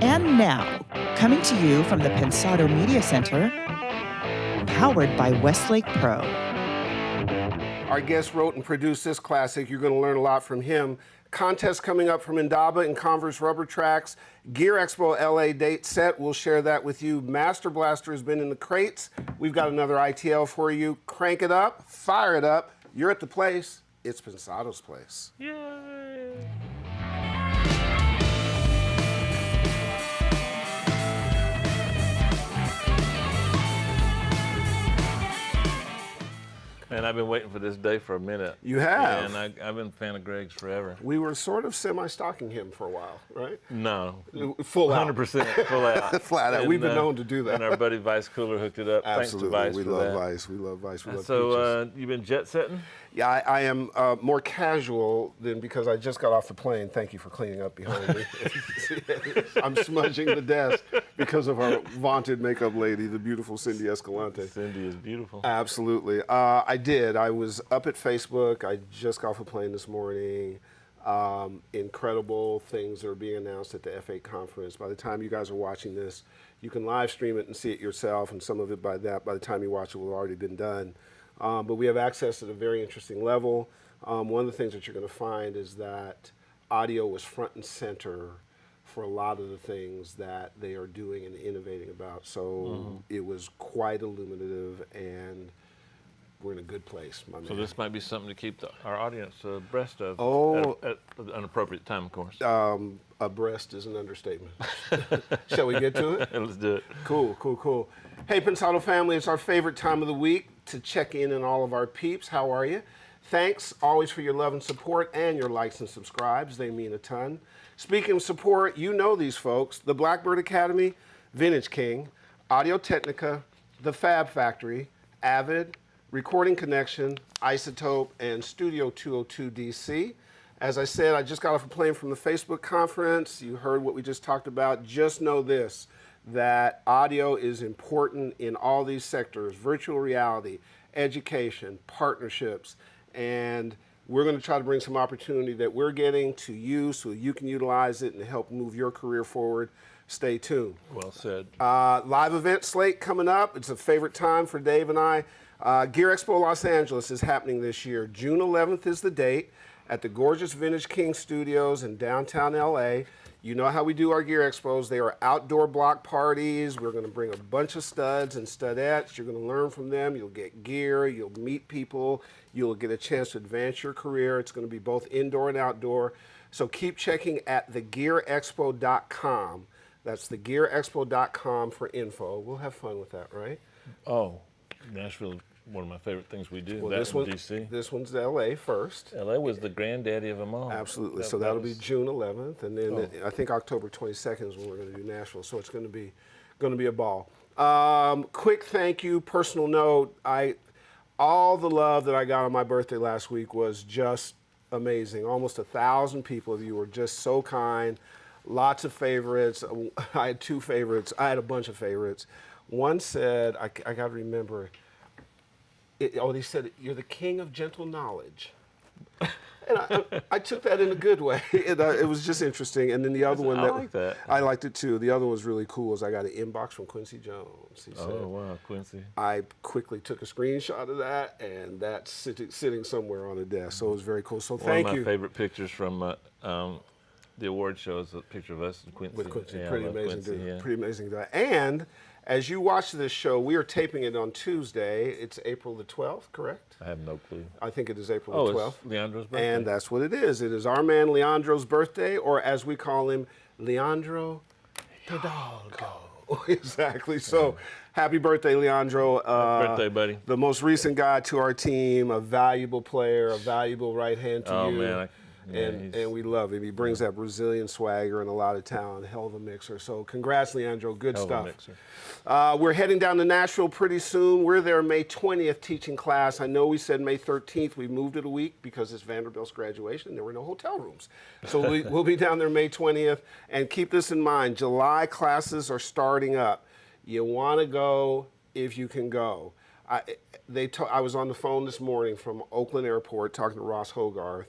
And now, coming to you from the Pensado Media Center, powered by Westlake Pro. Our guest wrote and produced this classic. You're going to learn a lot from him. Contest coming up from Indaba and Converse Rubber Tracks. Gear Expo LA date set. We'll share that with you. Master Blaster has been in the crates. We've got another ITL for you. Crank it up, fire it up. You're at the place. It's Pensado's place. Yay! Man, I've been waiting for this day for a minute. You have? And I've been a fan of Greg's forever. We were sort of semi-stalking him for a while, right? No. Full out. 100% full out. Flat out. We've been known to do that. And our buddy Vice Cooler hooked it up. Absolutely. Thanks to Vice we for love that. Vice. We love Vice. We love So you've been jet setting? Yeah, I am more casual than because I just got off the plane. Thank you for cleaning up behind me. I'm smudging the desk because of our vaunted makeup lady, the beautiful Cindy Escalante. Cindy is beautiful. Absolutely. I did. I was up at Facebook. I just got off a plane this morning. Incredible things are being announced at the F8 conference. By the time you guys are watching this, you can live stream it and see it yourself, and some of it by the time you watch it will have already been done. But we have access at a very interesting level. One of the things that you're going to find is that audio was front and center for a lot of the things that they are doing and innovating about. So it was quite illuminative, and we're in a good place, my man. So this might be something to keep our audience abreast of at an appropriate time, of course. Abreast is an understatement. Shall we get to it? Let's do it. Cool. Hey, Pensado family, it's our favorite time of the week to check in on all of our peeps. How are you? Thanks always for your love and support and your likes and subscribes. They mean a ton. Speaking of support, you know these folks. The Blackbird Academy, Vintage King, Audio Technica, The Fab Factory, Avid, Recording Connection, Isotope, and Studio 202 DC. As I said, I just got off a plane from the Facebook conference. You heard what we just talked about. Just know this, that audio is important in all these sectors: virtual reality, education, partnerships, and we're going to try to bring some opportunity that we're getting to you so you can utilize it and help move your career forward. Stay tuned. Well said. Live event slate coming up. It's a favorite time for Dave and I. Gear Expo Los Angeles is happening this year. June 11th is the date at the gorgeous Vintage King Studios in downtown LA. You know how we do our Gear Expos. They are outdoor block parties. We're going to bring a bunch of studs and studettes. You're going to learn from them. You'll get gear. You'll meet people. You'll get a chance to advance your career. It's going to be both indoor and outdoor. So keep checking at thegearexpo.com. That's thegearexpo.com for info. We'll have fun with that, right? Oh, Nashville is one of my favorite things we do. Well, DC. This one's LA first. LA was the granddaddy of them all. Absolutely. So that'll be June 11th, and then I think October 22nd is when we're going to do Nashville. So it's going to be a ball. Quick thank you, personal note. All the love that I got on my birthday last week was just amazing. Almost 1,000 people of you were just so kind. Lots of favorites. I had 2 favorites. I had a bunch of favorites. One said, I got to remember. They said, "You're the king of gentle knowledge." And I took that in a good way. It was just interesting. And then the other one, I like that. I liked it too. The other one was really cool. I got an inbox from Quincy Jones. He said, "Oh wow, Quincy!" I quickly took a screenshot of that, and that's sitting somewhere on the desk. So it was very cool. So thank you. One of my favorite pictures from the award show is a picture of us and Quincy. With Quincy, yeah, pretty amazing Quincy, dude. yeah. Pretty amazing guy. And as you watch this show, we are taping it on Tuesday. It's April the 12th, correct? I have no clue. I think it is April the 12th. It's Leandro's birthday. And that's what it is. It is our man Leandro's birthday, or as we call him, Leandro Hidalgo. Exactly. So happy birthday, Leandro. Happy birthday, buddy. The most recent guy to our team, a valuable player, a valuable right hand to you. Oh, man. And we love him. He brings that Brazilian swagger and a lot of talent. Hell of a mixer. So congrats, Leandro. Good Hell stuff. of a mixer. We're heading down to Nashville pretty soon. We're there May 20th teaching class. I know we said May 13th. We moved it a week because it's Vanderbilt's graduation. There were no hotel rooms. So we'll be down there May 20th. And keep this in mind. July classes are starting up. You want to go if you can go. I was on the phone this morning from Oakland Airport talking to Ross Hogarth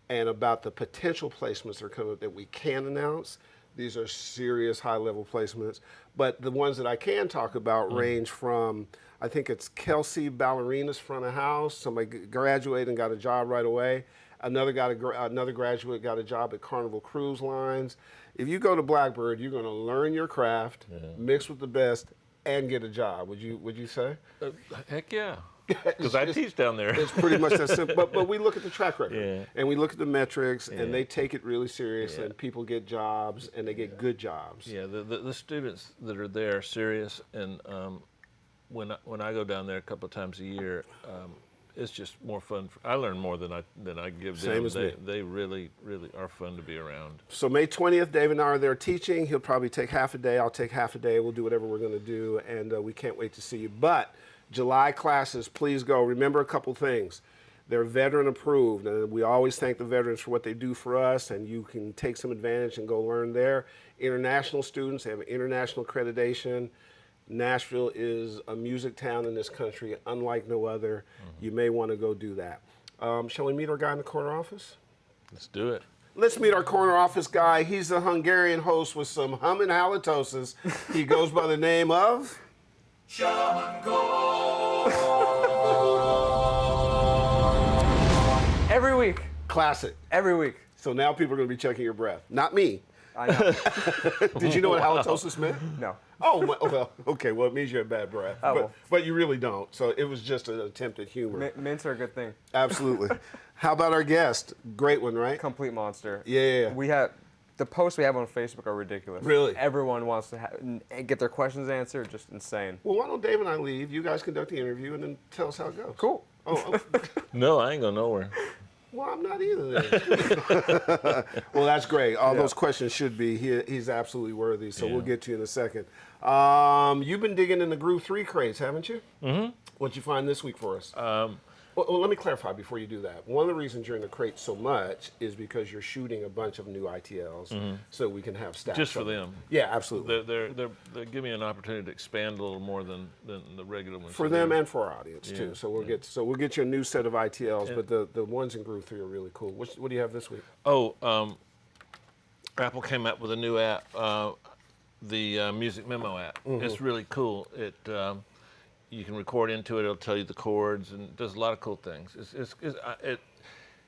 and about the potential placements that are coming up that we can announce. These are serious high-level placements. But the ones that I can talk about range from, I think it's Kelsey Ballerina's front of house. Somebody graduated and got a job right away. Another graduate got a job at Carnival Cruise Lines. If you go to Blackbird, you're going to learn your craft, mix with the best, and get a job. Would you say? Heck yeah. Because I teach down there. It's pretty much that simple. But we look at the track record, and we look at the metrics, and they take it really serious, and people get jobs, and they get good jobs. Yeah, the students that are there are serious, and when I go down there a couple of times a year, it's just more fun. I learn more than I give them. Same as me. They really, really are fun to be around. So May 20th, Dave and I are there teaching. He'll probably take half a day. I'll take half a day. We'll do whatever we're going to do, and we can't wait to see you. But July classes, please go. Remember a couple things. They're veteran approved, and we always thank the veterans for what they do for us, and you can take some advantage and go learn there. International students have international accreditation. Nashville is a music town in this country, unlike no other. You may want to go do that. Shall we meet our guy in the corner office? Let's do it. Let's meet our corner office guy. He's a Hungarian host with some humming halitosis. He goes by the name of... Every week. Classic. Every week. So now people are going to be checking your breath. Not me. I know. Did you know what halitosis meant? No. Oh, well, okay. Well, it means you have bad breath. Oh, well. But you really don't. So it was just an attempt at humor. Mints are a good thing. Absolutely. How about our guest? Great one, right? Complete monster. Yeah. We have the posts we have on Facebook are ridiculous. Really? Everyone wants to get their questions answered. Just insane. Well, why don't Dave and I leave? You guys conduct the interview and then tell us how it goes. Cool. Oh, No, I ain't going nowhere. well, I'm not either then. Well, that's great. All those questions should be. He's absolutely worthy, so we'll get to you in a second. You've been digging in the Groove 3 crates, haven't you? Mm-hmm. What'd you find this week for us? Well, let me clarify before you do that. One of the reasons you're in the crate so much is because you're shooting a bunch of new ITLs so we can have stats. Just for them. Yeah, absolutely. They're giving me an opportunity to expand a little more than the regular ones. For them and for our audience too. So we'll get you a new set of ITLs, but the ones in Groove 3 are really cool. What do you have this week? Apple came out with a new app, the Music Memo app. It's really cool. You can record into it. It'll tell you the chords and does a lot of cool things.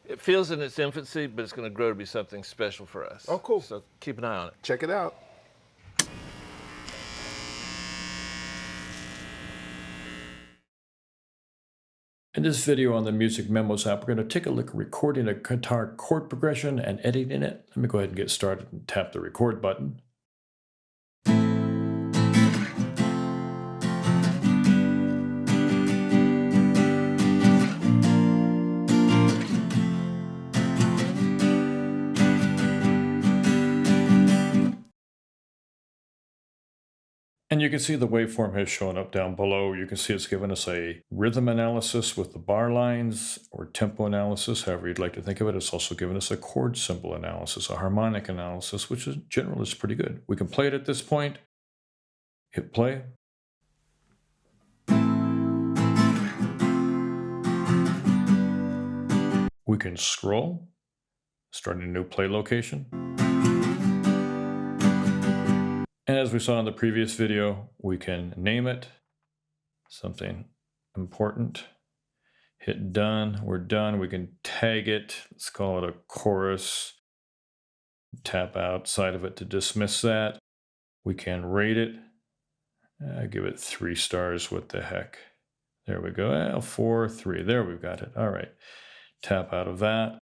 It feels in its infancy, but it's going to grow to be something special for us. Oh, cool. So keep an eye on it. Check it out. In this video on the Music Memos app, we're going to take a look at recording a guitar chord progression and editing it. Let me go ahead and get started and tap the record button. And you can see the waveform has shown up down below. You can see it's given us a rhythm analysis with the bar lines or tempo analysis, however you'd like to think of it. It's also given us a chord symbol analysis, a harmonic analysis, which in general is pretty good. We can play it at this point. Hit play. We can scroll, starting a new play location. And as we saw in the previous video, we can name it something important. Hit done, we're done. We can tag it, let's call it a chorus. Tap outside of it to dismiss that. We can rate it. Give it 3 stars, what the heck. There we go, 4, 3, there we've got it. All right, tap out of that.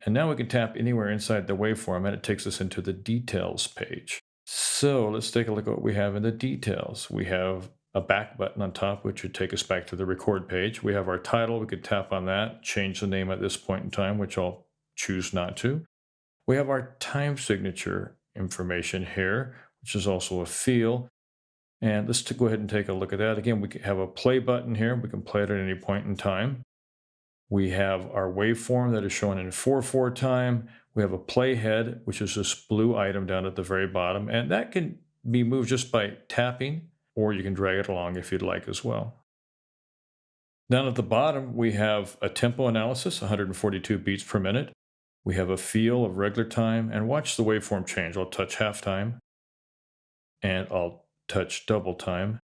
And now we can tap anywhere inside the waveform and it takes us into the details page. So let's take a look at what we have in the details. We have a back button on top, which would take us back to the record page. We have our title. We could tap on that, change the name at this point in time, which I'll choose not to. We have our time signature information here, which is also a feel. And let's go ahead and take a look at that. Again, we have a play button here. We can play it at any point in time. We have our waveform that is shown in 4/4 time. We have a playhead, which is this blue item down at the very bottom, and that can be moved just by tapping, or you can drag it along if you'd like as well. Down at the bottom, we have a tempo analysis, 142 beats per minute. We have a feel of regular time, and watch the waveform change. I'll touch half time, and I'll touch double time,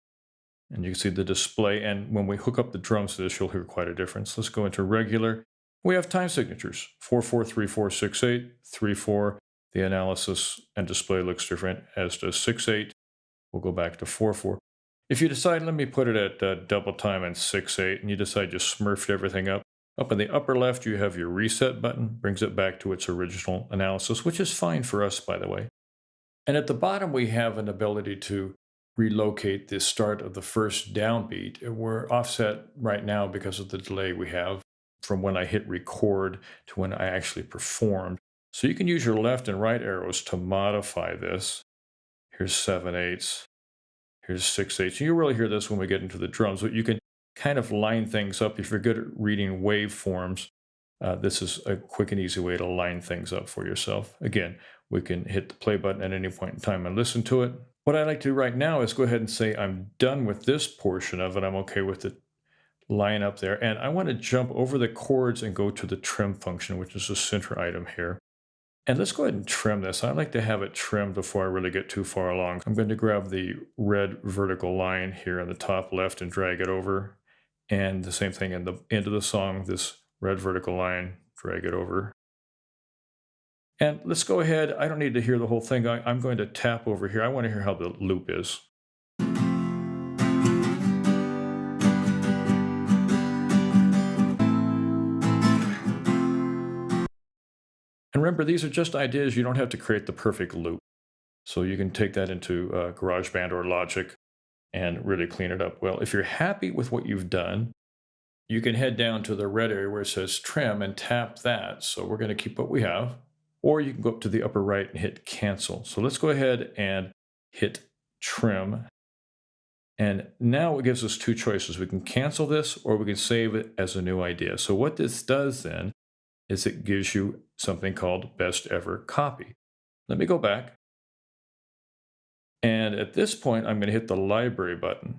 and you can see the display. And when we hook up the drums to this, you'll hear quite a difference. Let's go into regular. We have time signatures, 4/4, 3/4, 6/8, 3/4. The analysis and display looks different, as does 6/8. We'll go back to 4/4. If you decide, let me put it at double time and 6/8, and you decide you smurfed everything up in the upper left, you have your reset button, brings it back to its original analysis, which is fine for us, by the way. And at the bottom, we have an ability to relocate the start of the first downbeat. And we're offset right now because of the delay we have from when I hit record to when I actually performed. So you can use your left and right arrows to modify this. Here's 7/8. Here's 6/8. You really hear this when we get into the drums, but you can kind of line things up. If you're good at reading waveforms, this is a quick and easy way to line things up for yourself. Again, we can hit the play button at any point in time and listen to it. What I like to do right now is go ahead and say I'm done with this portion of it. I'm okay with the line up there. And I want to jump over the chords and go to the trim function, which is the center item here. And let's go ahead and trim this. I like to have it trimmed before I really get too far along. I'm going to grab the red vertical line here on the top left and drag it over. And the same thing in the end of the song, this red vertical line, drag it over. And let's go ahead. I don't need to hear the whole thing. I'm going to tap over here. I want to hear how the loop is. And remember, these are just ideas. You don't have to create the perfect loop. So you can take that into GarageBand or Logic and really clean it up well. If you're happy with what you've done, you can head down to the red area where it says trim and tap that. So we're going to keep what we have. Or you can go up to the upper right and hit cancel. So let's go ahead and hit trim. And now it gives us two choices. We can cancel this or we can save it as a new idea. So what this does then is it gives you something called best ever copy. Let me go back. And at this point, I'm going to hit the library button.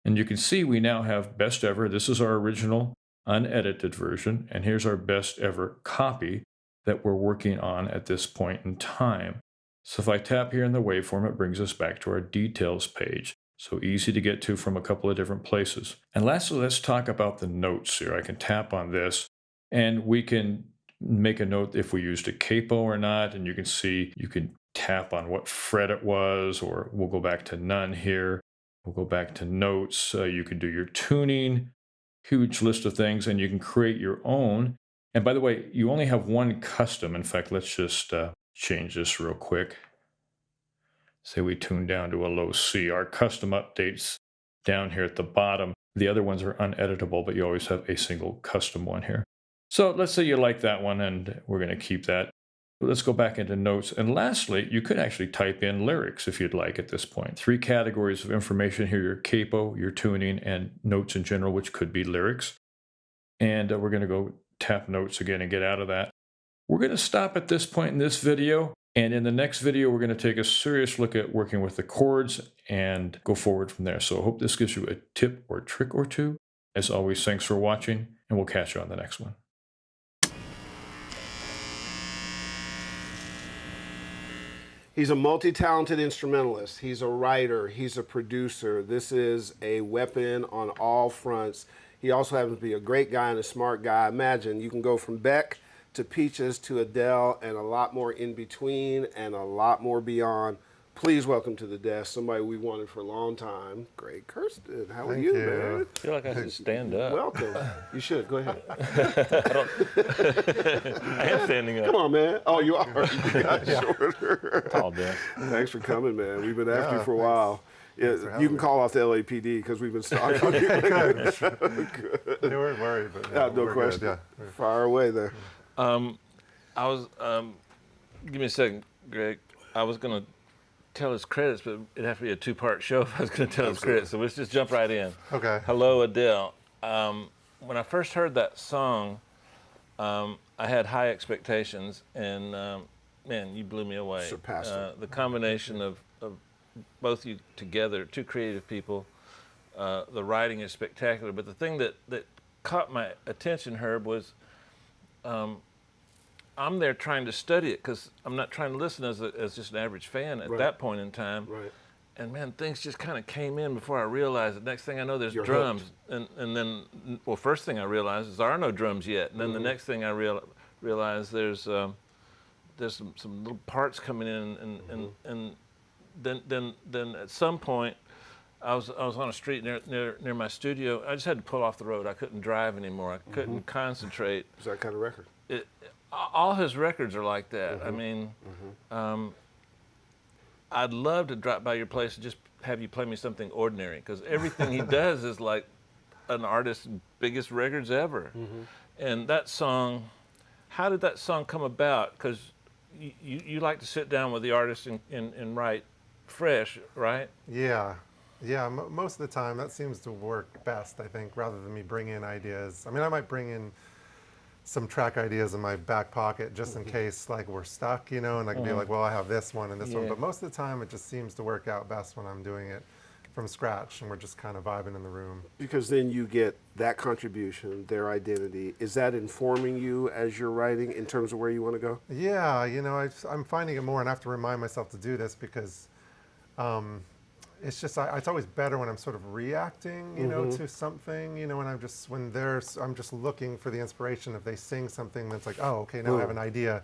And you can see we now have best ever. This is our original unedited version. And here's our best ever copy that we're working on at this point in time. So if I tap here in the waveform, it brings us back to our details page. So easy to get to from a couple of different places. And lastly, let's talk about the notes here. I can tap on this and we can make a note if we used a capo or not. And you can see, you can tap on what fret it was, or we'll go back to none here. We'll go back to notes. You can do your tuning, huge list of things, and you can create your own. And by the way, you only have one custom. In fact, let's just change this real quick. Say we tune down to a low C. Our custom updates down here at the bottom. The other ones are uneditable, but you always have a single custom one here. So let's say you like that one, and we're going to keep that. Let's go back into notes. And lastly, you could actually type in lyrics if you'd like at this point. 3 categories of information here: your capo, your tuning, and notes in general, which could be lyrics. And we're going to go tap notes again and get out of that. We're going to stop at this point in this video. And in the next video, we're going to take a serious look at working with the chords and go forward from there. So I hope this gives you a tip or trick or two. As always, thanks for watching, and we'll catch you on the next one. He's a multi-talented instrumentalist. He's a writer. He's a producer. This is a weapon on all fronts. He also happens to be a great guy and a smart guy. Imagine you can go from Beck to Peaches to Adele and a lot more in between and a lot more beyond. Please welcome to the desk somebody we wanted for a long time, Greg Kurstin. How are you, man? I feel like I should stand up. Welcome. You should. Go ahead. I am standing up. Come on, man. Oh, you are. You got shorter. Tall desk. Thanks for coming, man. We've been after you for a while. Yeah, you can call off the LAPD because we've been stalking you. Good. They weren't worried, but no question. Good. Yeah. Fire away there. I was, give me a second, Greg. I was going to tell his credits, but it'd have to be a 2-part show if I was going to tell his credits. So let's just jump right in. Okay. Hello, Adele. When I first heard that song, I had high expectations, and man, you blew me away. Surpassed it. The combination of both you together, 2 creative people, the writing is spectacular. But the thing that caught my attention, Herb, was I'm there trying to study it because I'm not trying to listen as just an average fan at that point in time. Right. And man, things just kind of came in before I realized it. Next thing I know, there's You're drums. And then, well, first thing I realized is there are no drums yet. And then the next thing I realized there's some little parts coming in. And then at some point, I was on a street near my studio. I just had to pull off the road. I couldn't drive anymore. I couldn't concentrate. It's that kind of record. All his records are like that. I mean, I'd love to drop by your place and just have you play me something ordinary, because everything he does is like an artist's biggest records ever. And that song, how did that song come about? Because you like to sit down with the artist and write fresh, right? Yeah. Most of the time that seems to work best, I think, rather than me bring in ideas. I mean, I might bring in some track ideas in my back pocket just in case like we're stuck, you know, and I can be like, well, I have this one and this one. But most of the time it just seems to work out best when I'm doing it from scratch and we're just kind of vibing in the room. Because then you get that contribution, their identity. Is that informing you as you're writing in terms of where you want to go? Yeah, you know, I'm finding it more, and I have to remind myself to do this because it's just, it's always better when I'm sort of reacting, you know, to something, you know, when I'm just looking for the inspiration. If they sing something that's like, oh, okay, now I have an idea,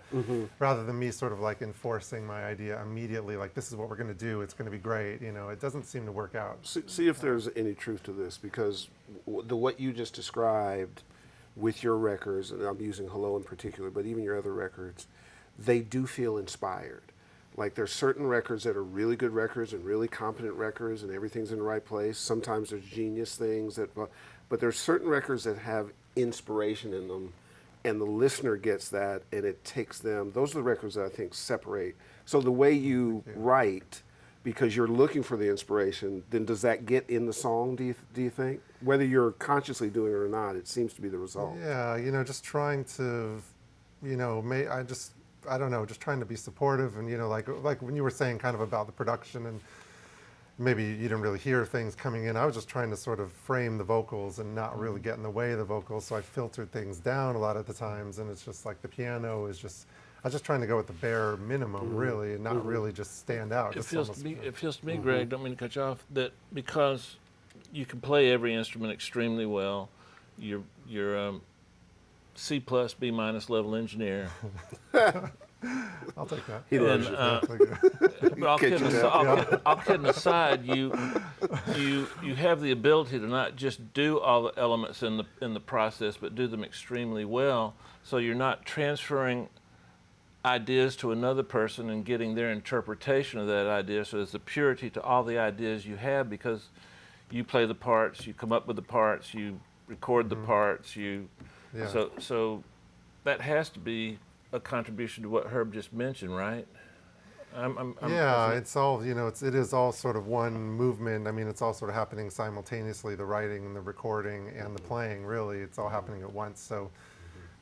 rather than me sort of like enforcing my idea immediately, like, this is what we're going to do, it's going to be great, you know, it doesn't seem to work out. See if there's any truth to this, because what you just described with your records, and I'm using Hello in particular, but even your other records, they do feel inspired. Like, there's certain records that are really good records and really competent records and everything's in the right place. Sometimes there's genius things but there's certain records that have inspiration in them, and the listener gets that, and it takes them. Those are the records that I think separate. So the way you write, because you're looking for the inspiration, then does that get in the song, do you think? Whether you're consciously doing it or not, it seems to be the result. Yeah, you know, just trying to, you know, I don't know, just trying to be supportive, and, you know, like when you were saying kind of about the production, and maybe you didn't really hear things coming in. I was just trying to sort of frame the vocals and not really get in the way of the vocals, so I filtered things down a lot of the times, and it's just like the piano is just, I was just trying to go with the bare minimum, really, and not really just stand out. It feels to me, Greg, don't mean to cut you off, that because you can play every instrument extremely well, you're C+, B- level engineer. I'll take that. All kidding aside, you have the ability to not just do all the elements in the process, but do them extremely well. So you're not transferring ideas to another person and getting their interpretation of that idea. So there's the purity to all the ideas you have, because you play the parts, you come up with the parts, you record the parts, So that has to be a contribution to what Herb just mentioned, right? It's all, you know, it is all sort of one movement. I mean, it's all sort of happening simultaneously, the writing and the recording and the playing, really. It's all happening at once. So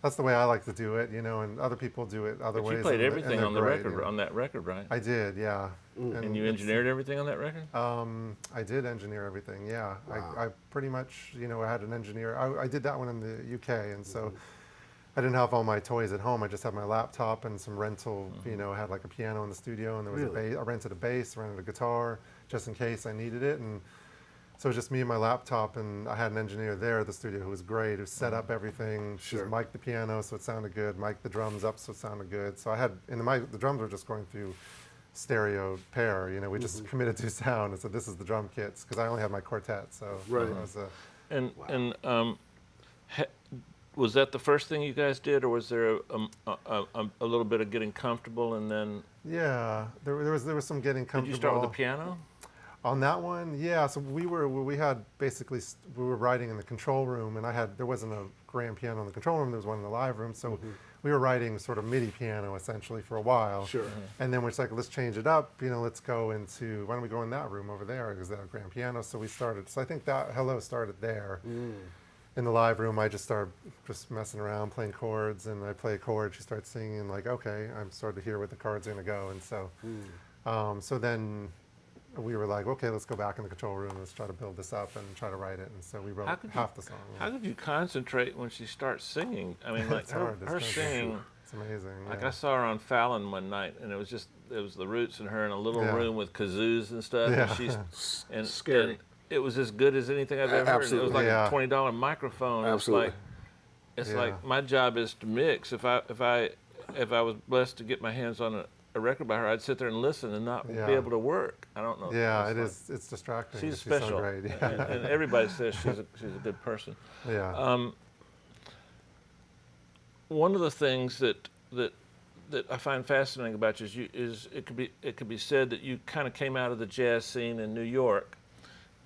that's the way I like to do it, you know, and other people do it other ways. You played everything on the record, you know. On that record, right? I did, yeah. And you engineered everything on that record? I did engineer everything, yeah. Wow. I pretty much, you know, I had an engineer. I did that one in the UK, and so I didn't have all my toys at home. I just had my laptop and some rental, you know, I had like a piano in the studio, and there was a bass. I rented a bass, rented a guitar, just in case I needed it. And so it was just me and my laptop, and I had an engineer there at the studio who was great, who set up everything. Just mic'd the piano so it sounded good, mic'd the drums up so it sounded good. So I had, and the drums were just going through stereo pair, you know, we just committed to sound, and so this is the drum kits, because I only had my quartet, so it was was that the first thing you guys did, or was there a little bit of getting comfortable and then? Yeah, there was some getting comfortable. Did you start with the piano? On that one, yeah. So we were writing in the control room, and there wasn't a grand piano in the control room. There was one in the live room, so we were writing sort of MIDI piano essentially for a while. Sure. And then we're like, let's change it up. You know, let's go into, why don't we go in that room over there? Is that a grand piano? So we started. So I think that Hello started there. In the live room, I just started messing around, playing chords, and I play a chord. She starts singing, like, okay, I'm starting to hear where the chords are gonna go, and so, so then we were like, okay, let's go back in the control room. Let's try to build this up and try to write it. And so we wrote half the song. How could you concentrate when she starts singing? I mean, like her singing. It's amazing. Like yeah. I saw her on Fallon one night, and it was the Roots and her in a little room with kazoos and stuff. Yeah. And she's Scary. And it was as good as anything I've ever heard. It was like a $20 microphone. Absolutely. It's like my job is to mix. If I was blessed to get my hands on a record by her, I'd sit there and listen and not be able to work. I don't know. Yeah, it's distracting. She's special. So great. Yeah. And everybody says she's a good person. Yeah. One of the things that I find fascinating about you is it could be said that you kind of came out of the jazz scene in New York,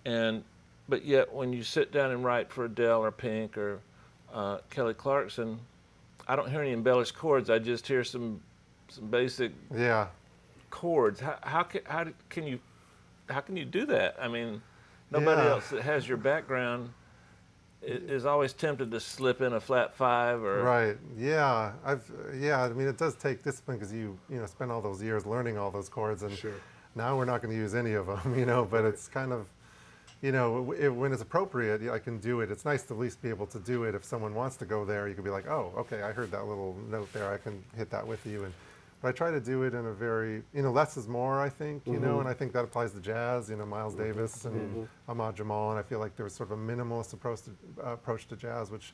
but yet when you sit down and write for Adele or Pink or Kelly Clarkson, I don't hear any embellished chords. I just hear some basic chords. How can you do that? I mean, nobody else that has your background is always tempted to slip in a flat five or right. Yeah. I mean, it does take discipline because you spend all those years learning all those chords, and now we're not going to use any of them. But it's kind of, when it's appropriate, I can do it. It's nice to at least be able to do it. If someone wants to go there, you can be like, oh, okay, I heard that little note there. I can hit that with you. But I try to do it in a very, less is more, I think, and I think that applies to jazz, Miles Davis and Ahmad Jamal, and I feel like there was sort of a minimalist approach to jazz, which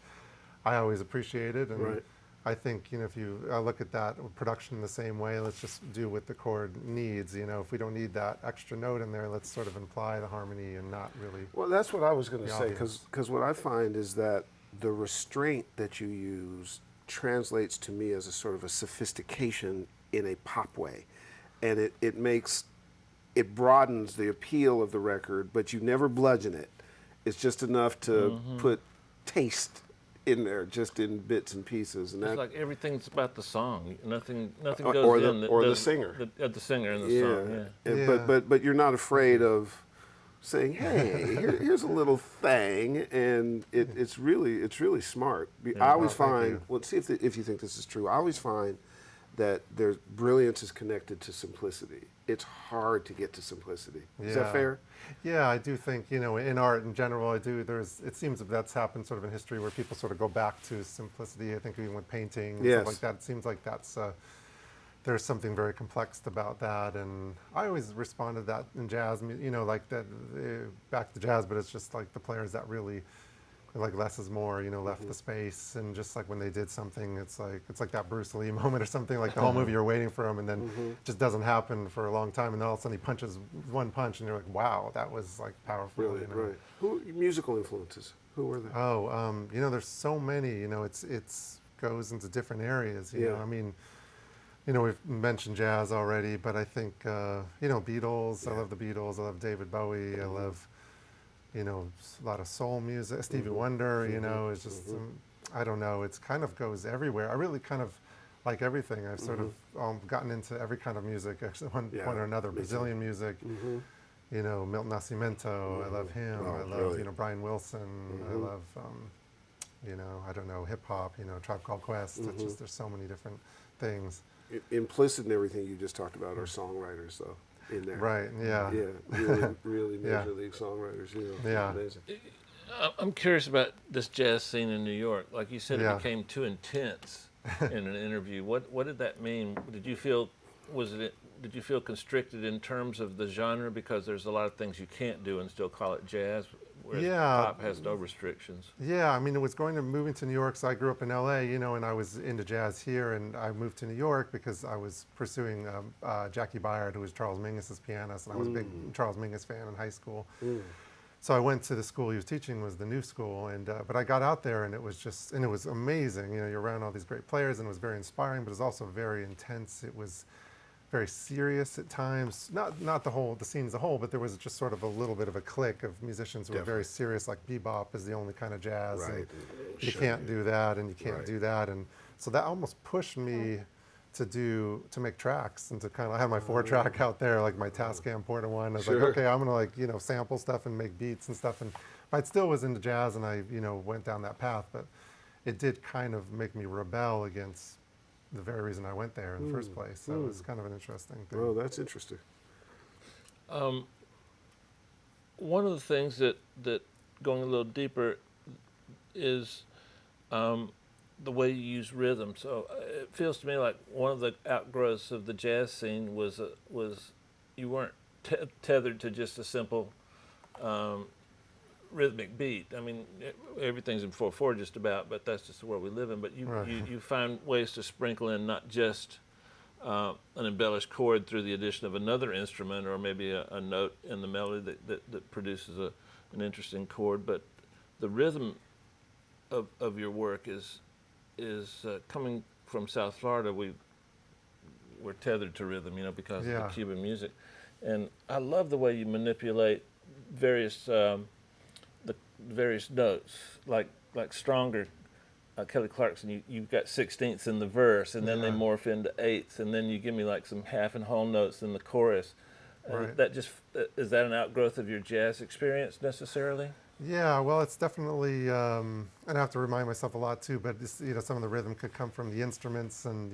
I always appreciated. And I think, if you look at that production the same way, let's just do what the chord needs. If we don't need that extra note in there, let's sort of imply the harmony and not really. Well, that's what I was going to say, because what I find is that the restraint that you use translates to me as a sort of a sophistication in a pop way, and it broadens the appeal of the record, but you never bludgeon it. It's just enough to put taste in there, just in bits and pieces, and it's like everything's about the song. Nothing goes the singer, the singer in the song. Yeah. But you're not afraid of saying, hey, here's a little thing, and it's really smart. I always find, see if you think this is true. I always find that there's brilliance is connected to simplicity. It's hard to get to simplicity. Is that fair? Yeah, I do think, in art in general, it seems that that's happened sort of in history where people sort of go back to simplicity. I think even with painting and stuff like that, it seems like there's something very complex about that. And I always responded to that in jazz, like that, back to jazz, but it's just like the players that really, like less is more, left the space, and just like when they did something, it's like that Bruce Lee moment or something, like the whole movie you're waiting for him, and then it just doesn't happen for a long time, and then all of a sudden he punches one punch, and you're like, wow, that was like powerful. Really, right. Who musical influences? Who were they? Oh, there's so many. It's goes into different areas. I mean, we've mentioned jazz already, but I think Beatles. I love the Beatles. I love David Bowie. I love. A lot of soul music. Stevie Wonder, is just, I don't know, it's kind of goes everywhere. I really kind of like everything. I've sort of gotten into every kind of music at one point or another. Brazilian music, Milton Nascimento, I love him. I love, Brian Wilson. I love, I don't know, hip hop, Tribe Called Quest. It's just, there's so many different things. Implicit in everything you just talked about are songwriters, though. In there. Right, yeah. Yeah, really major league songwriters, amazing. I'm curious about this jazz scene in New York. Like you said, it became too intense in an interview. What did that mean? Did you feel constricted in terms of the genre because there's a lot of things you can't do and still call it jazz? Whereas pop has no restrictions. Yeah, I mean, it was moving to New York, so I grew up in LA, and I was into jazz here, and I moved to New York because I was pursuing Jackie Byard, who was Charles Mingus's pianist, and I was a big Charles Mingus fan in high school. So I went to the school he was teaching, was the New School, and but I got out there, and it was amazing. You're around all these great players, and it was very inspiring, but it was also very intense. It was very serious at times, not the scene as a whole, but there was just sort of a little bit of a clique of musicians who were very serious, like bebop is the only kind of jazz, and you can't do that, and you can't do that, and so that almost pushed me to make tracks and to kind of, I had my 4-track out there, like my Tascam Porta one. I was like, okay, I'm gonna sample stuff and make beats and stuff, and I still was into jazz, and I went down that path, but it did kind of make me rebel against the very reason I went there in the first place. So it was kind of an interesting thing. Oh, that's interesting. one of the things that going a little deeper is the way you use rhythm. So it feels to me like one of the outgrowths of the jazz scene was you weren't tethered to just a simple rhythmic beat. I mean, everything's in 4/4 just about, but that's just the world we live in. But you find ways to sprinkle in not just an embellished chord through the addition of another instrument or maybe a note in the melody that produces an interesting chord, but the rhythm of your work is coming from South Florida. We're tethered to rhythm, because of the Cuban music, and I love the way you manipulate various various notes, like stronger. Kelly Clarkson, you've got 16ths in the verse, and then they morph into eighths, and then you give me like some half and whole notes in the chorus. That just is that an outgrowth of your jazz experience necessarily? Yeah, well, it's definitely, and I have to remind myself a lot too, but it's, some of the rhythm could come from the instruments and,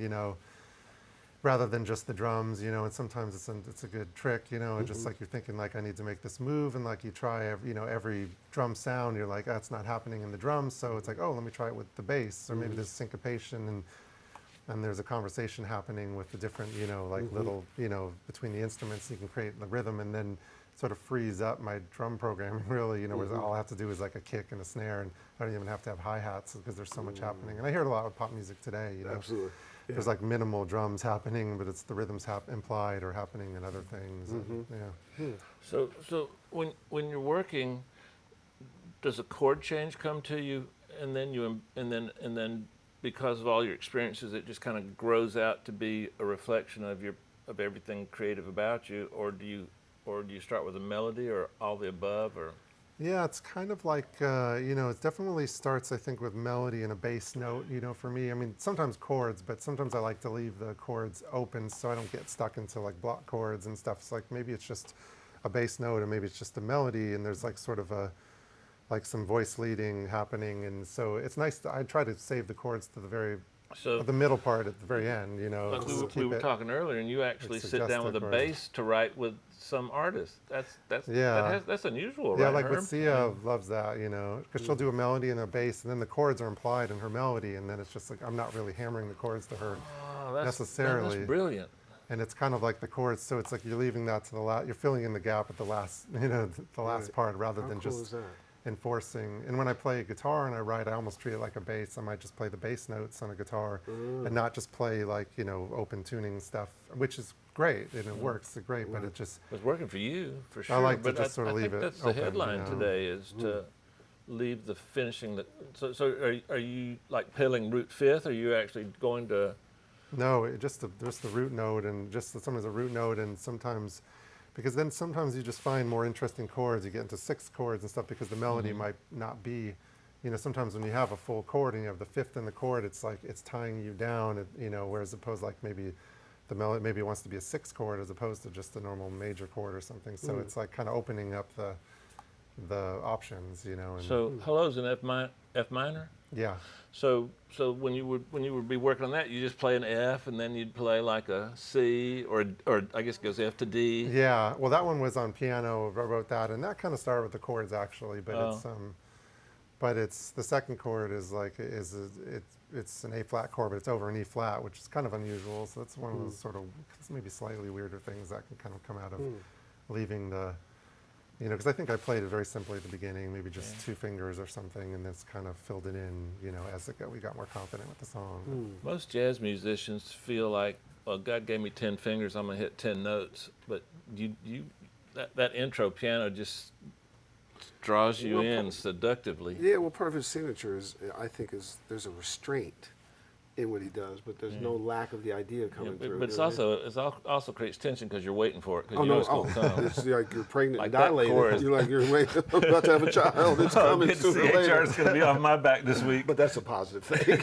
rather than just the drums, and sometimes it's a good trick, just like you're thinking like, I need to make this move, and like you try, every drum sound, you're like, that's not happening in the drums, so it's like, oh, let me try it with the bass, or maybe there's syncopation, and there's a conversation happening with the different, like little, between the instruments, you can create the rhythm, and then sort of frees up my drum programming really, where all I have to do is like a kick and a snare, and I don't even have to have hi-hats because there's so much happening. And I hear it a lot with pop music today, Absolutely. Yeah. There's like minimal drums happening, but it's the rhythms implied or happening in other things. And, So when you're working, does a chord change come to you, and then because of all your experiences, it just kind of grows out to be a reflection of everything creative about you, or do you start with a melody, or all the above, or? Yeah, it's kind of like, it definitely starts, I think, with melody and a bass note, for me. I mean, sometimes chords, but sometimes I like to leave the chords open so I don't get stuck into like block chords and stuff. It's like maybe it's just a bass note, or maybe it's just a melody, and there's like sort of like some voice leading happening. And so it's nice I try to save the chords to the middle part at the very end, Like we were talking earlier, and you actually sit down with a bass to write with some artists. That's unusual, right? Yeah, like Herb? with Sia loves that, because she'll do a melody and a bass, and then the chords are implied in her melody, and then it's just like I'm not really hammering the chords to her necessarily. That's brilliant. And it's kind of like the chords, so it's like you're leaving that to the last. You're filling in the gap at the last, the last part, rather than just enforcing. And when I play guitar and I write, I almost treat it like a bass. I might just play the bass notes on a guitar and not just play like, open tuning stuff, which is great and it works great, but it just... It's working for you, for sure. I like to just sort of leave it that's open, the headline today, is to leave the finishing. So are you like pedaling root fifth, or are you actually going to... No, just the root note, and just sometimes a root note, and sometimes... Because then sometimes you just find more interesting chords. You get into sixth chords and stuff because the melody might not be, sometimes when you have a full chord and you have the fifth in the chord, it's like it's tying you down, whereas opposed like maybe the melody maybe wants to be a sixth chord as opposed to just a normal major chord or something. So it's like kind of opening up the options, And, So hello's an F minor? Yeah. So when you would be working on that, you just play an F, and then you'd play like a C, or I guess it goes F to D. Yeah. Well, that one was on piano. I wrote that, and that kind of started with the chords actually, but it's the second chord is like it's an A flat chord, but it's over an E flat, which is kind of unusual. So that's one of those sort of maybe slightly weirder things that can kind of come out of leaving the. Because I think I played it very simply at the beginning, maybe just two fingers or something, and that's kind of filled it in, as we got more confident with the song. Most jazz musicians feel like, well, God gave me 10 fingers, I'm going to hit 10 notes. But that intro piano just draws you in seductively. Yeah, well, part of his signature I think there's a restraint in what he does, but there's no lack of the idea coming through. But it also creates tension because you're waiting for it, because it's going to come. It's like you're pregnant Like and that dilated. chorus. You're like, you're waiting, I'm about to have a child. It's coming Good to sooner see or later. HR's going to be off my back this week. But that's a positive thing.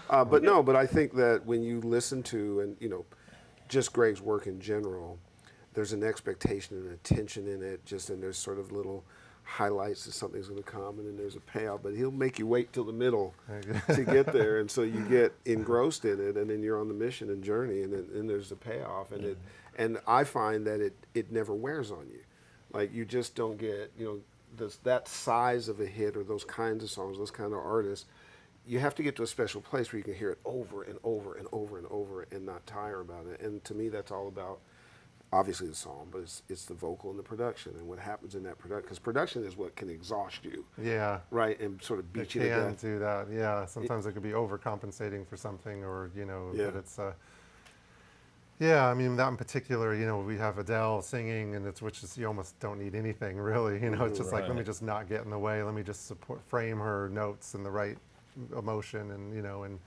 But I think that when you listen to, and just Greg's work in general, there's an expectation and a tension in it, and there's sort of little highlights that something's going to come, and then there's a payoff, but he'll make you wait till the middle to get there, and so you get engrossed in it, and then you're on the mission and journey, and then there's a payoff, and I find that it never wears on you. Like you just don't get, that size of a hit or those kinds of songs, those kind of artists. You have to get to a special place where you can hear it over and over and over and over and not tire about it. And to me, that's all about, obviously the song, but it's the vocal and the production and what happens in that production. Because production is what can exhaust you. Yeah. Right, and sort of beat It you to can death. do that. Yeah. Sometimes it could be overcompensating for something, or Yeah. but it's. Yeah, I mean that in particular, we have Adele singing, and which is you almost don't need anything really. It's just like let me just not get in the way. Let me just frame her notes in the right emotion, and and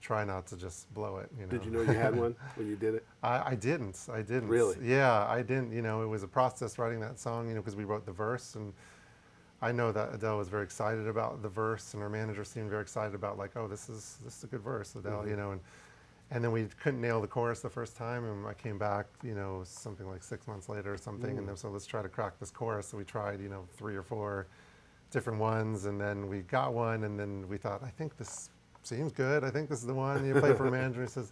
try not to just blow it. Did you know you had one when you did it? I didn't. Really? Yeah, I didn't. It was a process writing that song. Because we wrote the verse, and I know that Adele was very excited about the verse, and her manager seemed very excited about like, oh, this is a good verse, Adele. And then we couldn't nail the chorus the first time, and I came back, something like 6 months later or something, and then so let's try to crack this chorus. So we tried, 3 or 4 different ones, and then we got one, and then we thought, I think this seems good. I think this is the one. And you play for a manager, and he says,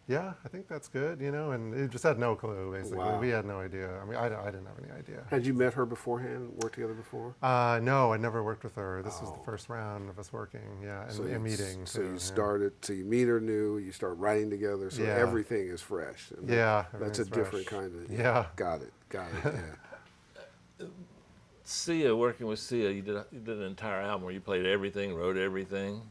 yeah, I think that's good, and it just had no clue, basically. Wow. We had no idea. I mean, I didn't have any idea. Had you met her beforehand, worked together before? No, I never worked with her. This was the first round of us working, and meeting. So too, you started, so you meet her new, you start writing together, so Yeah. everything is fresh. I mean, Yeah, that's a everything's different fresh. kind of, Yeah. Got it, yeah. Sia, working with Sia, you did an entire album where you played everything, wrote everything.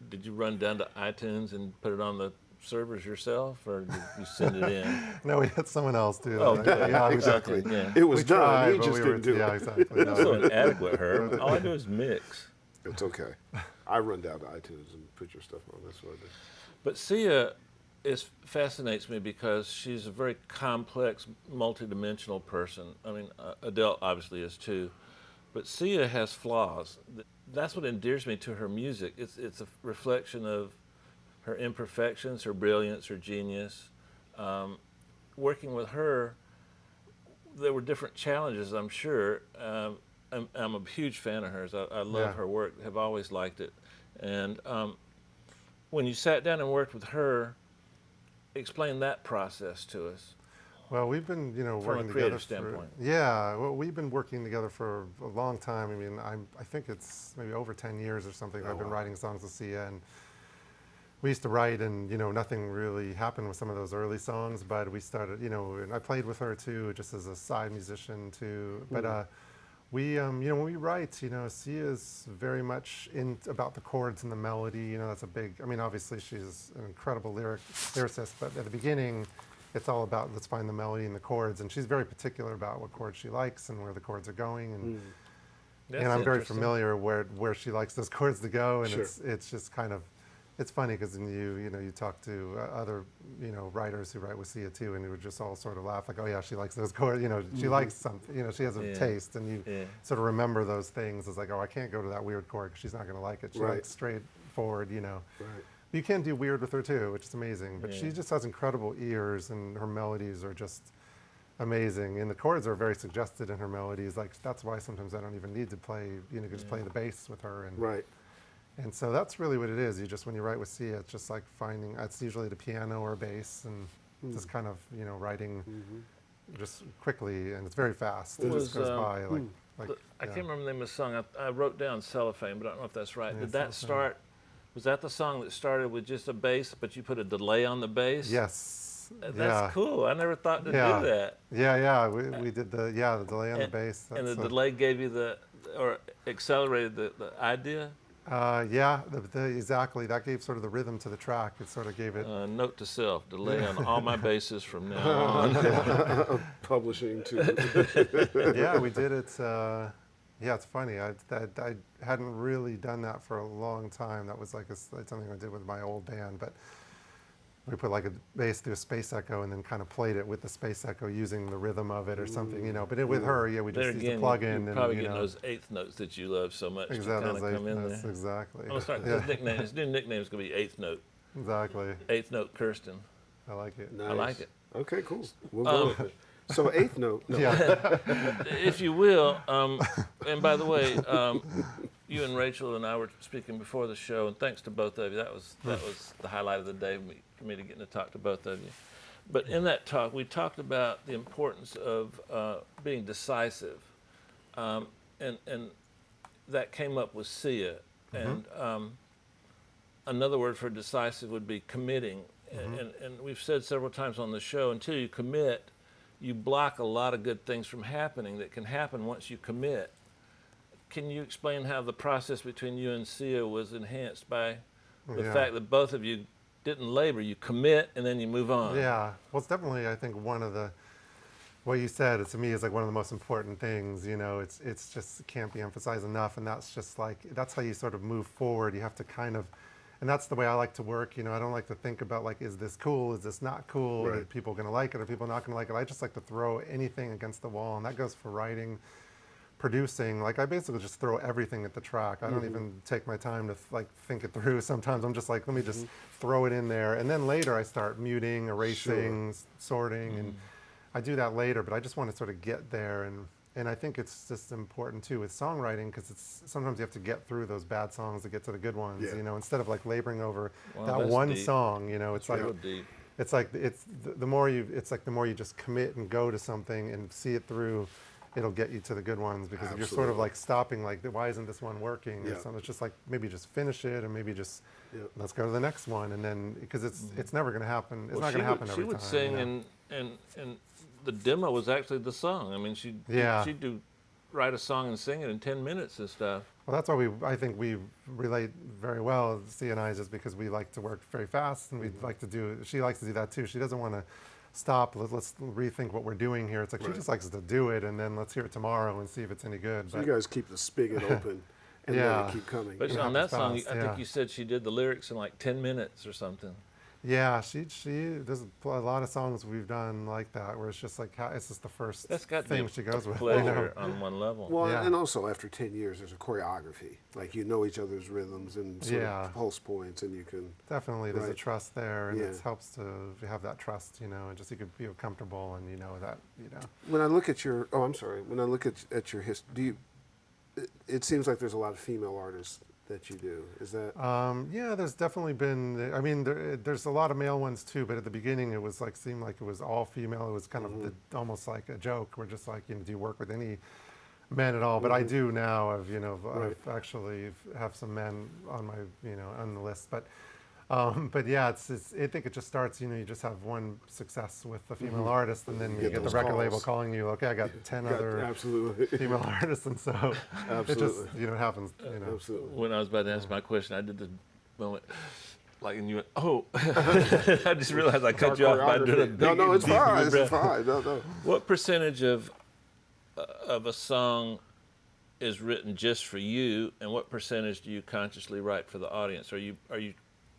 Did you run down to iTunes and put it on the servers yourself, or did you send it in? No, we had someone else do that. Oh, okay. Yeah, Exactly. Yeah. It was We done, tried, he but just we didn't do yeah, it. exactly. That's so inadequate, Herb. All I do is mix. It's okay. I run down to iTunes and put your stuff on, that's what I do. But Sia fascinates me because she's a very complex, multidimensional person. I mean, Adele obviously is too, but Sia has flaws. That's what endears me to her music. It's a reflection of her imperfections, her brilliance, her genius. Working with her, there were different challenges, I'm sure. I'm a huge fan of hers. I love her work, have always liked it. And when you sat down and worked with her, explain that process to us. Well, we've been, working a together creative standpoint. Well, we've been working together for a long time. I mean, I think it's maybe over 10 years or something. I've been writing songs with Sia, and we used to write, and nothing really happened with some of those early songs. But we started, and I played with her too, just as a side musician too. But we, when we write, Sia is very much about the chords and the melody. That's a big. I mean, obviously she's an incredible lyricist, but at the beginning, it's all about let's find the melody and the chords, and she's very particular about what chords she likes and where the chords are going, and I'm very familiar where she likes those chords to go, and it's just kind of. It's funny because you talk to other writers who write with Sia too, and you would just all sort of laugh like, oh yeah, she likes those chords. She likes something. She has a taste, and you sort of remember those things as like, oh, I can't go to that weird chord because she's not going to like it. She likes straightforward. Right. You can do weird with her too, which is amazing. But she just has incredible ears, and her melodies are just amazing. And the chords are very suggested in her melodies. Like that's why sometimes I don't even need to play. Just play the bass with her. And And so that's really what it is. When you write with Sia, it's just like finding, it's usually the piano or bass, and just kind of, writing just quickly, and it's very fast. It just goes by I can't remember the name of the song. I wrote down Cellophane, but I don't know if that's right. Yeah, Did that start, was that the song that started with just a bass, but you put a delay on the bass? Yes. That's cool. I never thought to do that. Yeah. We did the delay on the bass. And the delay gave you or accelerated the idea? Exactly. That gave sort of the rhythm to the track. It sort of gave it. Note to self: delay on all my basses from now on. Publishing too. Yeah, we did it. It's funny. I hadn't really done that for a long time. That was like something I did with my old band, but. We put like a bass through a space echo and then kind of played it with the space echo using the rhythm of it or something, But with her, we just used the plug-in. You're probably getting those eighth notes that you love so much. Exactly. To kind of come in there. Exactly. I'm gonna start his nickname. His new nickname is gonna be Eighth Note. Exactly. Eighth Note Kurstin. I like it. Nice. I like it. Okay, cool. We'll go with it. So eighth note. No. Yeah. If you will, and by the way, you and Rachel and I were speaking before the show, and thanks to both of you. That was the highlight of the day for me to get to talk to both of you. But in that talk, we talked about the importance of being decisive, and that came up with Sia. And another word for decisive would be committing. And we've said several times on the show, until you commit, you block a lot of good things from happening that can happen once you commit. Can you explain how the process between you and Sia was enhanced by the fact that both of you didn't labor, you commit and then you move on? Yeah, well, it's definitely, I think, one of the, what you said, to me, is like one of the most important things, you know, it's just, it can't be emphasized enough, and that's just like, that's how you sort of move forward. You have to kind of, and that's the way I like to work, you know, I don't like to think about like, is this cool, is this not cool, are people gonna like it, are people not gonna like it? I just like to throw anything against the wall, and that goes for writing, producing. Like I basically just throw everything at the track. I don't even take my time to like think it through. Sometimes I'm just like, let me just throw it in there, and then later I start muting, erasing, sorting, and I do that later. But I just want to sort of get there, and I think it's just important too with songwriting, because it's sometimes you have to get through those bad songs to get to the good ones. You know, instead of like laboring over that one song. You know, it's like it's like the more you, it's like the more you just commit and go to something and see it through, it'll get you to the good ones. Because if you're sort of like stopping, like, why isn't this one working? Or something, it's just like, maybe just finish it, and maybe just let's go to the next one. And then, because it's never going to happen. It's not going to happen every time. She would sing, you know? and the demo was actually the song. I mean, she'd write a song and sing it in 10 minutes and stuff. Well, that's why I think we relate very well, C and I, just because we like to work very fast, and we like to do, she likes to do that too. She doesn't want to stop, let's rethink what we're doing here. It's like she just likes to do it, and then let's hear it tomorrow and see if it's any good. So you guys keep the spigot open and let it keep coming. But on that song, I think you said she did the lyrics in like 10 minutes or something. Yeah, there's a lot of songs we've done like that, where it's just like, it's just the first thing she goes with. Pleasure on one level. Well, and also after 10 years, there's a choreography. Like, you know each other's rhythms and sort of pulse points, and you can... Definitely, there's a trust there, and it helps to have that trust, you know, and just you could feel comfortable, and you know that, you know. When I look at your, when I look at your history, it seems like there's a lot of female artists that you do. Is that? Yeah, there's definitely been, I mean, there's a lot of male ones too, but at the beginning it was like, seemed like it was all female. It was kind of almost like a joke. We're just like, you know, do you work with any men at all? But I do now. I've actually have some men on my, you know, on the list. But yeah, I think it just starts, you know, you just have one success with the female artist, and then you get the record label calling you, okay, I got 10 other female artists, and so it just, you know, happens, you know. When I was about to ask my question, I did the moment, like, and you went, oh, I just realized I cut you off by doing a big, No, it's fine, breath. it's fine, no. What percentage of a song is written just for you, and what percentage do you consciously write for the audience? Are you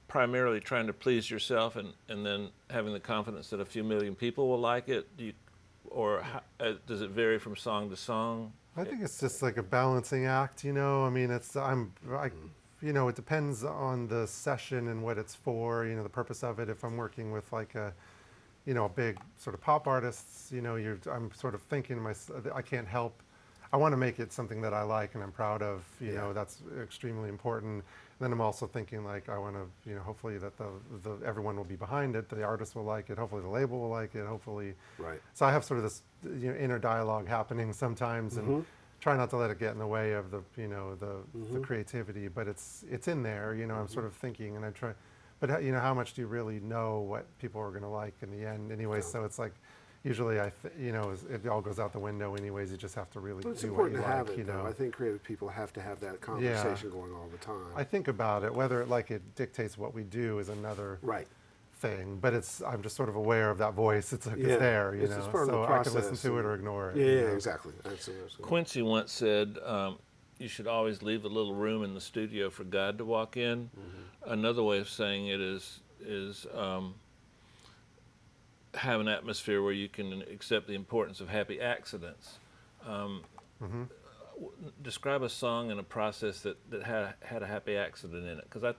primarily trying to please yourself and then having the confidence that a few million people will like it? Does it vary from song to song? I think it's just like a balancing act, you know. I mean, you know, it depends on the session and what it's for, you know, the purpose of it. If I'm working with like a, you know, a big sort of pop artists, you know, I'm sort of thinking to myself, I can't help, I want to make it something that I like and I'm proud of, you know, that's extremely important. Then I'm also thinking, like, I want to, you know, hopefully that everyone will be behind it, the artist will like it, hopefully the label will like it, hopefully. Right. So I have sort of this, you know, inner dialogue happening sometimes, and try not to let it get in the way of the, you know, the creativity. But it's in there, you know. I'm sort of thinking, and I try, but you know, how much do you really know what people are going to like in the end, anyway? So it's like, usually, you know, it all goes out the window anyways. You just have to really do what you like, you know. I think creative people have to have that conversation going all the time. I think about it, whether it dictates what we do is another thing. But I'm just sort of aware of that voice. It's like it's there, you know. Part of so the I can listen to it or ignore it. Yeah, exactly. Absolutely. Quincy once said, you should always leave a little room in the studio for God to walk in. Another way of saying it is have an atmosphere where you can accept the importance of happy accidents. Describe a song and a process that had a happy accident in it, because I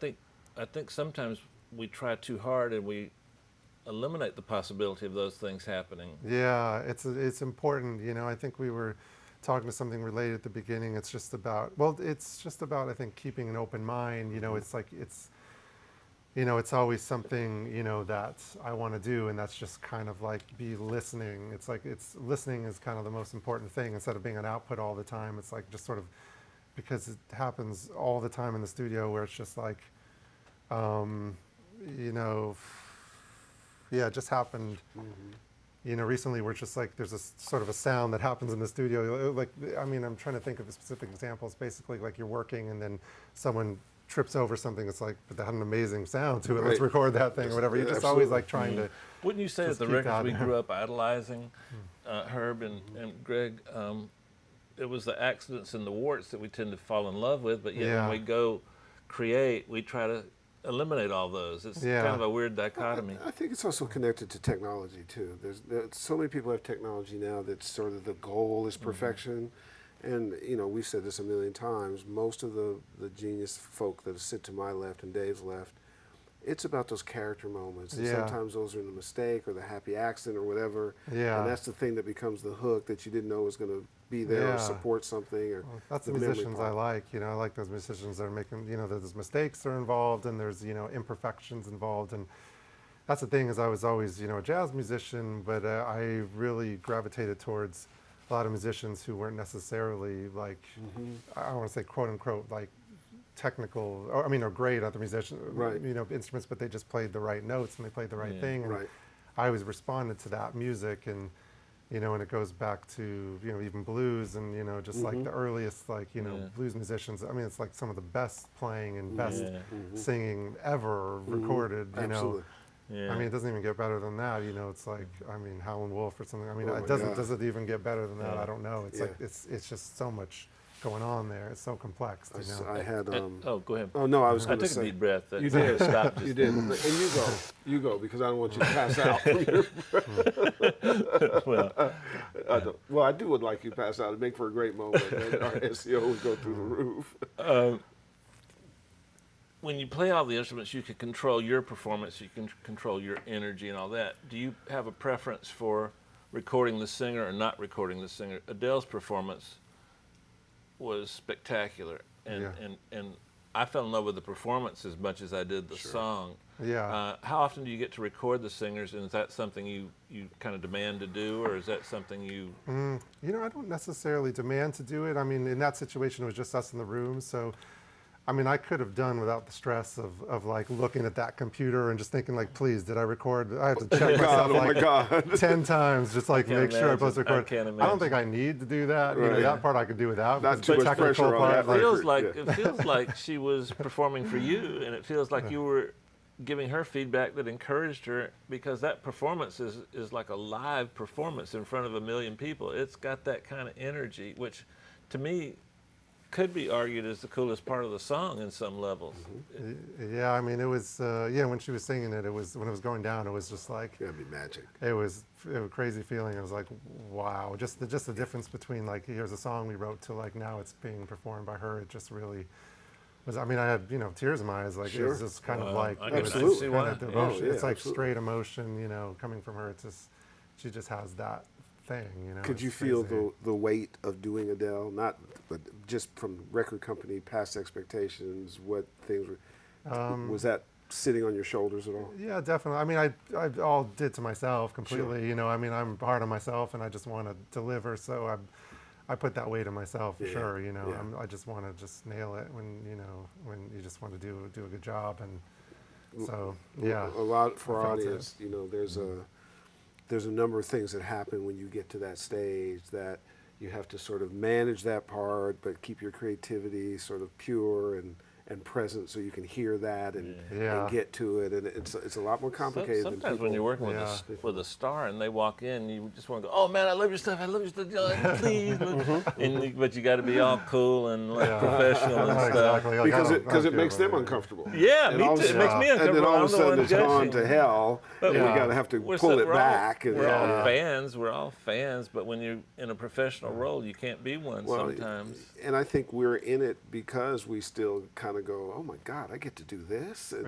think sometimes we try too hard and we eliminate the possibility of those things happening. Yeah, it's important. You know, I think we were talking to something related at the beginning. It's just about I think keeping an open mind. You know, it's like it's always something, that I want to do, and that's just kind of like be listening. It's like listening is kind of the most important thing instead of being an output all the time. It's like just sort of, because it happens all the time in the studio where it's just like, you know, yeah, it just happened. Recently where it's just like there's a sort of a sound that happens in the studio. Like, I mean, I'm trying to think of a specific example. It's basically like you're working and then someone trips over something. It's like, but that had an amazing sound to it. Let's record that thing or whatever. You're just always like trying to. Wouldn't you say that just the keep records that we there. grew up idolizing, Herb and Greg, it was the accidents and the warts that we tend to fall in love with, but yet when we go create, we try to eliminate all those. It's kind of a weird dichotomy. I think it's also connected to technology too. There's so many people have technology now that sort of the goal is perfection. And we've said this a million times, most of the genius folk that sit to my left and Dave's left, it's about those character moments. And sometimes those are the mistake or the happy accident or whatever. Yeah. And that's the thing that becomes the hook that you didn't know was going to be there or support something. Or that's the musicians I like. I like those musicians that are making, there's mistakes are involved and there's, imperfections involved. And that's the thing is I was always, a jazz musician, but I really gravitated towards a lot of musicians who weren't necessarily like, I don't want to say quote unquote, like technical, or great at the musician, instruments, but they just played the right notes and they played the right thing. And I always responded to that music and, and it goes back to, even blues and, just like the earliest, like, blues musicians. I mean, it's like some of the best playing and best singing ever recorded, Absolutely. I mean, it doesn't even get better than that. It's like, I mean, Howlin' Wolf or something. I mean, Oh my does God. it even get better than that? I don't know. It's like, it's just so much going on there. It's so complex, I had. Oh, go ahead. Oh no, I was I going to took say. a deep breath. You did. Stop. You did. And you go because I don't want you to pass out. From your well, I would like you to pass out. It'd make for a great moment. And our SEO would go through the roof. When you play all the instruments, you can control your performance, you can control your energy and all that. Do you have a preference for recording the singer or not recording the singer? Adele's performance was spectacular, and I fell in love with the performance as much as I did the song. Yeah. How often do you get to record the singers, and is that something you kind of demand to do, or is that something you... I don't necessarily demand to do it. I mean, in that situation, it was just us in the room, so... I mean, I could have done without the stress of like looking at that computer and just thinking like, please, did I record? I have to check myself like 10 times, just like make sure I post record. I don't think I need to do that. That part I could do without. Not too much pressure on that. It feels like she was performing for you, and it feels like you were giving her feedback that encouraged her, because that performance is like a live performance in front of 1 million people. It's got that kind of energy, which to me could be argued as the coolest part of the song in some levels. Yeah, I mean, it was, when she was singing it, when it was going down, it was just like... It'd be magic. It was a crazy feeling. It was like, wow. Just the difference between like, here's a song we wrote to like, now it's being performed by her. It just really was, I mean, I had, tears in my eyes. Like, it was just kind of like... Absolutely. It was kind of devotion. Yeah, it's like absolutely. straight emotion, coming from her. It's just, she just has that thing, Could you it's feel crazy. the weight of doing Adele? Not, but just from record company, past expectations, what things were, was that sitting on your shoulders at all? Yeah, definitely. I mean, I all did to myself completely. I mean, I'm hard on myself, and I just want to deliver. So I put that weight on myself for sure. I just want to just nail it when you just want to do a good job, and so yeah. A lot for I our felt it. audience. There's a number of things that happen when you get to that stage that you have to sort of manage that part, but keep your creativity sort of pure and present, so you can hear that and get to it. And it's a lot more complicated than Sometimes people. when you're working with a star and they walk in, you just want to go, oh man, I love your stuff, please. But you got to be all cool and professional and stuff. Exactly. Because it makes them uncomfortable. Yeah, And me all too. of a It makes me sudden- And then uncomfortable. all of a I'm the sudden one it's on judging. to hell. But We got to have to pull it back. We're all fans. We're all fans. But when you're in a professional role, you can't be one sometimes. And I think we're in it because we still kind of go, oh my God, I get to do this, and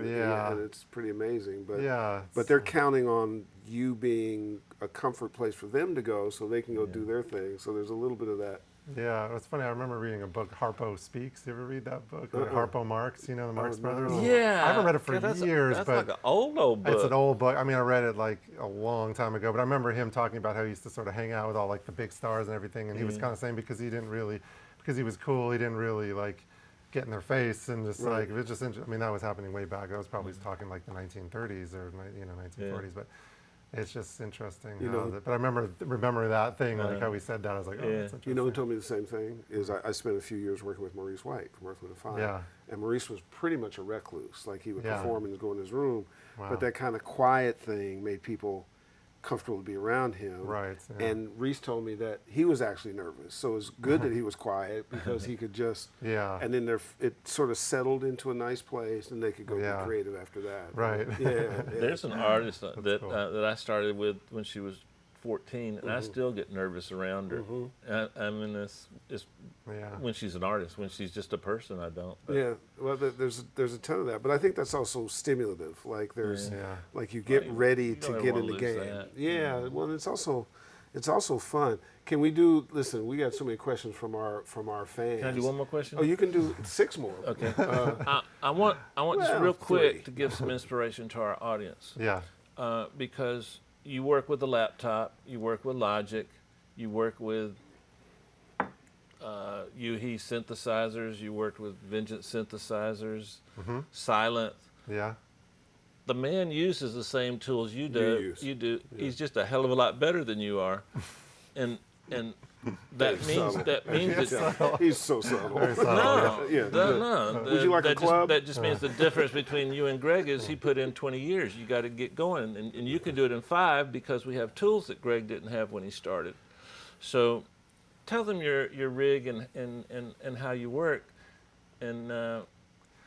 it's pretty amazing. But they're counting on you being a comfort place for them to go, so they can go do their thing. So there's a little bit of that Yeah, it's funny. I remember reading a book, Harpo Speaks. You ever read that book? Harpo Marx, the Marx Brothers? Yeah. I haven't read it for God, years, that's but like an old book. it's an old book. I mean, I read it like a long time ago, but I remember him talking about how he used to sort of hang out with all like the big stars and everything, and he was kind of saying because he was cool, he didn't really like get in their face and just like, it was just, I mean, that was happening way back. I was probably talking like the 1930s or 1940s, but it's just interesting. But I remember that thing, like how he said that. I was like, oh, that's interesting. You know who told me the same thing? Is I spent a few years working with Maurice White from Earth, Wind & Fire. Yeah. And Maurice was pretty much a recluse. Like he would perform and go in his room. Wow. But that kind of quiet thing made people comfortable to be around him. Right. Yeah. And Reese told me that he was actually nervous. So it's good that he was quiet because he could just, and then it sort of settled into a nice place and they could go be creative after that. Right. There's an artist that cool. that I started with when she was 14, and I still get nervous around her. I mean, it's when she's an artist. When she's just a person, I don't. But. Yeah, well, there's a ton of that, but I think that's also stimulative. Like there's, like you get ready to get in the game. Yeah, well, it's also fun. Can we do? Listen, we got so many questions from our fans. Can I do one more question? Oh, you can do 6 more. Okay. I want just real quick to give some inspiration to our audience. Yeah. Because you work with a laptop, you work with Logic, you work with UHE synthesizers, you worked with Vengeance synthesizers, Silent. Yeah. The man uses the same tools you do. You do. Yeah. He's just a hell of a lot better than you are, and that means that he's so subtle. No. Would you like a club? That just means the difference between you and Greg is he put in 20 years. You got to get going, and you can do it in 5 because we have tools that Greg didn't have when he started. So, tell them your rig and how you work, and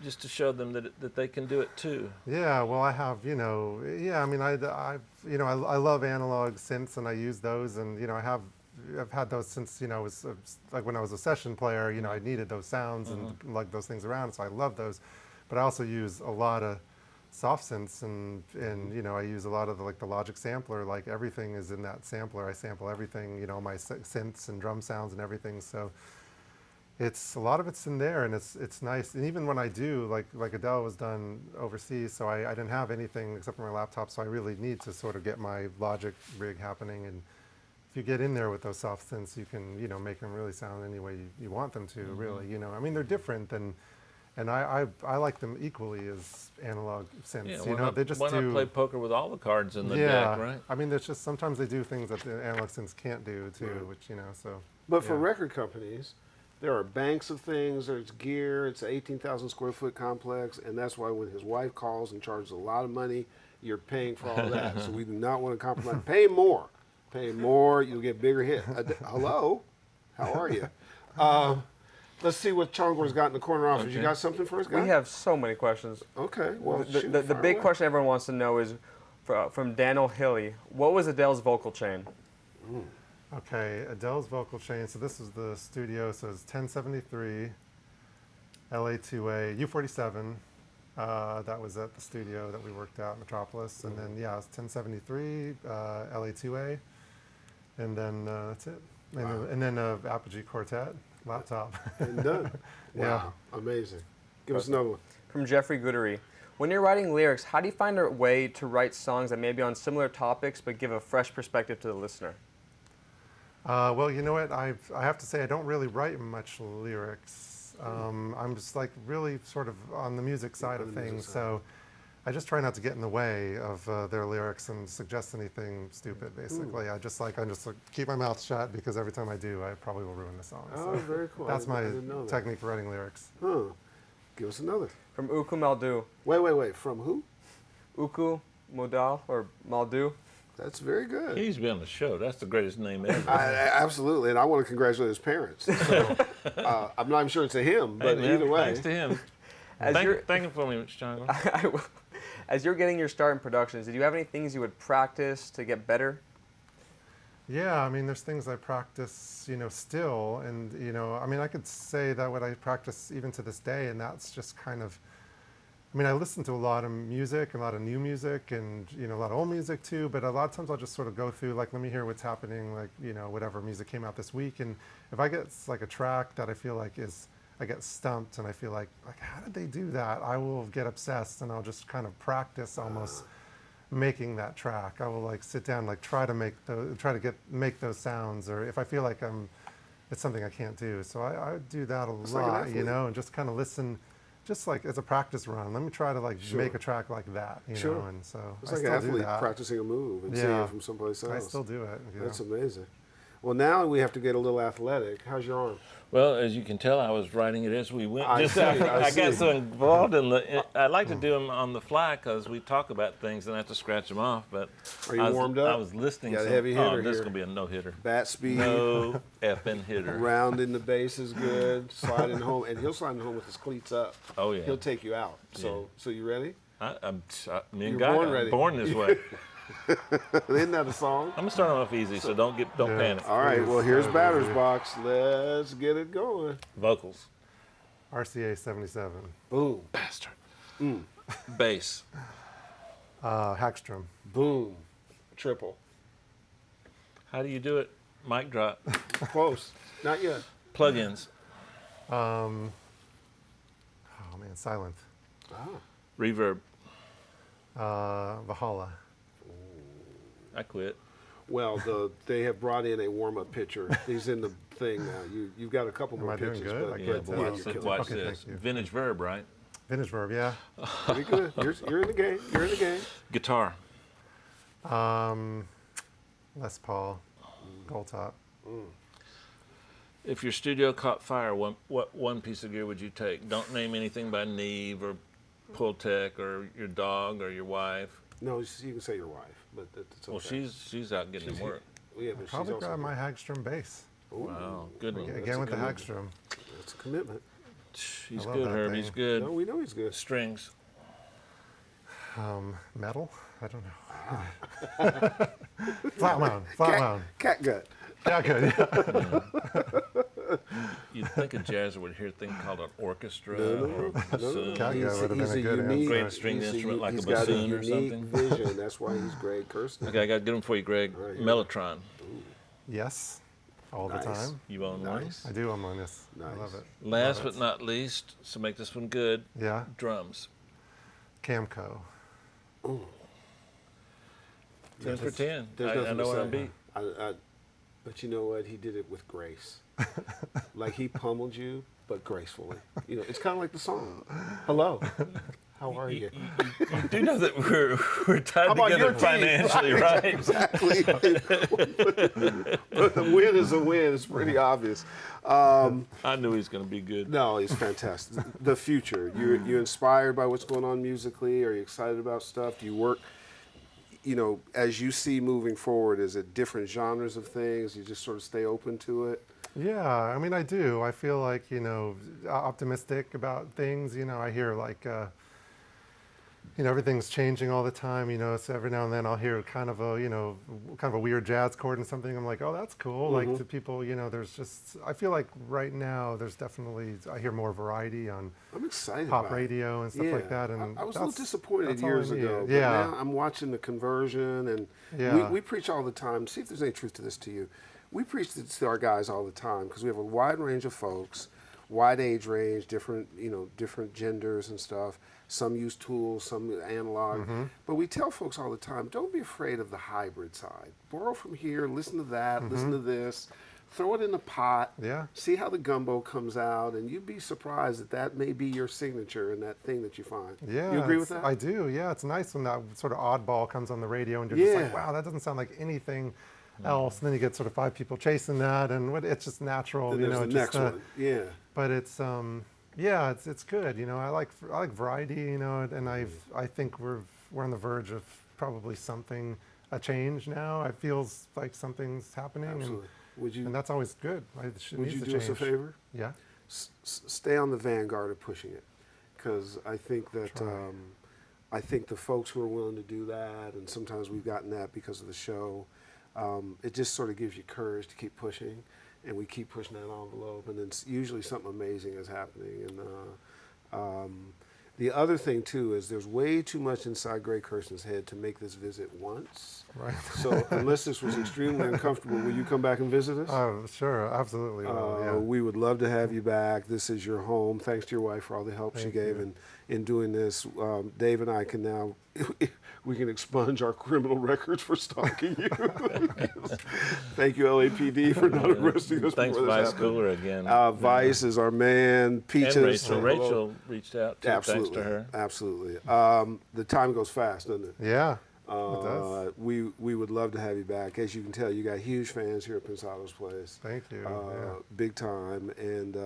just to show them that they can do it too. Yeah, well, I have, I mean, I love analog synths and I use those, and I've had those since was like when I was a session player. I needed those sounds and lug those things around, so I love those. But I also use a lot of soft synths, and I use a lot of the Logic sampler. Like everything is in that sampler. I sample everything, my synths and drum sounds and everything. So it's a lot of it's in there, and it's nice. And even when I do, like Adele was done overseas, so I didn't have anything except for my laptop. So I really need to sort of get my Logic rig happening. And if you get in there with those soft synths, you can make them really sound any way you want them to. Really, I mean, they're different and I like them equally as analog synths. Yeah, they just why not play poker with all the cards in the deck, right? I mean, there's just sometimes they do things that the analog synths can't do too, which so. But for record companies, there are banks of things. There's gear. It's an 18,000 square foot complex, and that's why when his wife calls and charges a lot of money, you're paying for all that. So we do not want to compromise. Pay more. Pay more. You'll get bigger hit. Hello, how are you? Let's see what Chongor's got in the corner office. Okay. You got something for us, guys? We have so many questions. Okay, well, the big question everyone wants to know is from Daniel Hilly. What was Adele's vocal chain? Okay, Adele's vocal chain. So this is the studio. So it's 1073, LA2A, U47. That was at the studio that we worked out in Metropolis. And then, it's 1073, LA2A. And then that's it. And then Apogee Quartet laptop. And done. Wow, amazing. Give us another one. From Jeffrey Goodery. When you're writing lyrics, how do you find a way to write songs that may be on similar topics but give a fresh perspective to the listener? Well, you know what? I have to say I don't really write much lyrics. I'm just really sort of on the music side of things. So I just try not to get in the way of their lyrics and suggest anything stupid, basically. I just keep my mouth shut because every time I do, I probably will ruin the song. Oh, very cool. That's my technique for writing lyrics. Huh. Give us another. From Uku Maldu. Wait. From who? Uku Modal or Maldu. That's very good. He's been on the show. That's the greatest name ever. Absolutely, and I want to congratulate his parents. So, I'm not even sure it's a him, but either way. Thanks to him. Thank him for me, Mr. Chongo. I will. As you're getting your start in productions, did you have any things you would practice to get better? Yeah, I mean, there's things I practice, still, and I mean, I could say that what I practice even to this day, and that's just kind of, I mean, I listen to a lot of music, a lot of new music, and a lot of old music too. But a lot of times I'll just sort of go through, like, let me hear what's happening, like, whatever music came out this week. And if I get like a track that I feel like I get stumped, and I feel like how did they do that? I will get obsessed, and I'll just kind of practice almost making that track. I will like sit down, like try to make those sounds, or if I feel like it's something I can't do. So I do that a lot, and just kind of listen. Just like as a practice run, let me try to like make a track like that, know. And so it's I like an still do athlete that. practicing a move and seeing it from someplace else. I still do it. That's amazing. Well, now we have to get a little athletic. How's your arm? Well, as you can tell, I was writing it as we went. I got so involved in I like to do them on the fly because we talk about things and I have to scratch them off. But are you warmed up? I was listening. Got a heavy hitter this is gonna be a no hitter. Bat speed. No effing hitter. Rounding the base is good. Sliding home, and he'll slide home with his cleats up. Oh yeah. He'll take you out. So you ready? Me and You're born this way. Isn't that a song? I'm gonna start off easy, so don't panic. All right. Well, here's batter's box. Let's get it going. Vocals. RCA 77. Boom. Bastard. Bass. Hackstrom. Boom. Triple. How do you do it? Mic drop. Close. Not yet. Plugins. Oh man, Silent. Reverb. Valhalla. I quit. Well, they have brought in a warm-up pitcher. He's in the thing now. You've got a couple more Am I doing pitches. good? But I Yeah, can't tell. watch Okay, this. thank you. Vintage verb, right? Vintage verb, yeah. pretty good. You're in the game. You're in the game. Guitar. Les Paul. Gold top. If your studio caught fire, what one piece of gear would you take? Don't name anything by Neve or Pultec or your dog or your wife. No, you can say your wife, but it's okay. Well, she's out getting him work. Yeah, but she's Probably also grab my Hagstrom bass. Wow, good one. Again with the Hagstrom. It's a commitment. He's I love good, that Herb. thing. He's good. No, we know he's good. Strings. Metal? I don't know. Flat wound. Cat gut. Yeah, good. Yeah. You'd think a jazzer would hear a thing called an orchestra or a No. bassoon. Cat gut would have been a good unique, Great answer. stringed instrument like a he's got bassoon or unique something. vision. That's why he's Greg Kurstin. Okay, I got to get him for you, Greg. All right, Mellotron. Yes. All Nice. the time. You own one? Nice. I do own one, yes. I Nice. love it. Last Love but it. not least, so make this one good, Yeah. drums. Camco. 10 for 10. There's I nothing know to what I'm say. beat. But you know what? He did it with grace. Like he pummeled you, but gracefully. It's kind of like the song. Hello. How are you? You do know that we're tied about your together team? financially, right? Exactly. But the win is a win. It's pretty obvious. I knew he was going to be good. No, he's fantastic. The future. You inspired by what's going on musically? Are you excited about stuff? Do you work, as you see moving forward, is it different genres of things? You just sort of stay open to it? Yeah, I mean, I do. I feel like, optimistic about things. I hear like, everything's changing all the time, so every now and then I'll hear kind of a weird jazz chord and something. I'm like, oh, that's cool. Like to people, I feel like right now there's definitely, I hear more variety on I'm excited pop about it. radio and stuff like that. And I was a little disappointed all I years need. ago. But Yeah. now I'm watching the conversion, and Yeah. we preach all the time. See if there's any truth to this to you. We preach this to our guys all the time because we have a wide range of folks, wide age range, different genders and stuff. Some use tools, some analog. But we tell folks all the time, don't be afraid of the hybrid side. Borrow from here, listen to that, listen to this. Throw it in the pot. Yeah. See how the gumbo comes out, and you'd be surprised that may be your signature in that thing that you find. Yeah, You agree with that? I do. Yeah, it's nice when that sort of oddball comes on the radio, and you're just like, Yeah. wow, that doesn't sound like anything else. And then you get sort of 5 people chasing that, and it's just natural. Then there's the next one. Yeah. But it's it's good. I like variety. And I think we're on the verge of probably a change now. It feels like something's happening. Absolutely. And that's always good. It Would needs you to do us a change. favor? Yeah. Stay on the vanguard of pushing it, because I think that I think the folks who are willing to do that, and sometimes we've gotten that because of the show, it just sort of gives you courage to keep pushing, and we keep pushing that envelope, and then usually something amazing is happening. And The other thing too is there's way too much inside Greg Kurstin's head to make this visit once. Right. So unless this was extremely uncomfortable, will you come back and visit us? Oh, sure, absolutely. Yeah. We would love to have you back. This is your home. Thanks to your wife for all the help she gave in doing this. Dave and I can now, we can expunge our criminal records for stalking you. Thank you, LAPD, for not arresting us Thanks, before this Vice happened. Cooler, again. Vice is our man. Peaches. And Rachel. say hello. Rachel reached out, too, Absolutely. thanks to her. Absolutely. The time goes fast, doesn't it? Yeah. It does. We would love to have you back. As you can tell, you got huge fans here at Pensado's Place. Thank you. Yeah. Big time, and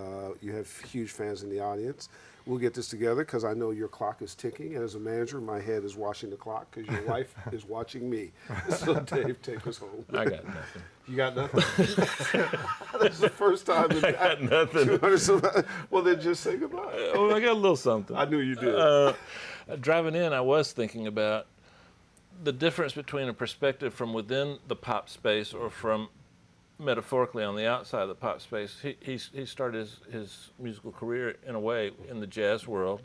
you have huge fans in the audience. We'll get this together because I know your clock is ticking, and as a manager, my head is watching the clock because your wife is watching me. So Dave, take us home. I got nothing. You got nothing? That's the first time. I got nothing. Well, then just say goodbye. Oh, I got a little something. I knew you did. Driving in, I was thinking about the difference between a perspective from within the pop space or from metaphorically on the outside of the pop space. He started his musical career in a way in the jazz world.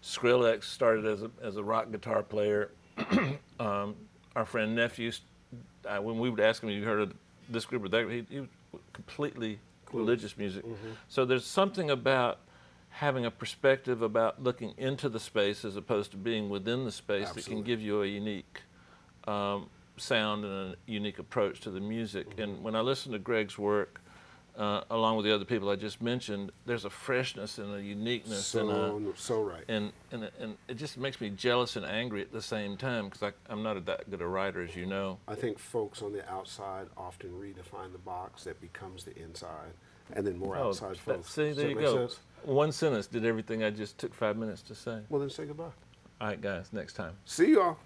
Skrillex started as a rock guitar player. Our friend Nephew, when we would ask him, "You heard of this group or that?" He was completely religious music. So there's something about having a perspective about looking into the space as opposed to being within the space that can give you a unique sound and a unique approach to the music. And when I listen to Greg's work, along with the other people I just mentioned, there's a freshness and a uniqueness. So right. And it just makes me jealous and angry at the same time because I'm not that good a writer, as you know. I think folks on the outside often redefine the box that becomes the inside, and then more outside folks. See, Does there that you make go. sense? One sentence did everything I just took 5 minutes to say. Well, then say goodbye. All right, guys, next time. See y'all.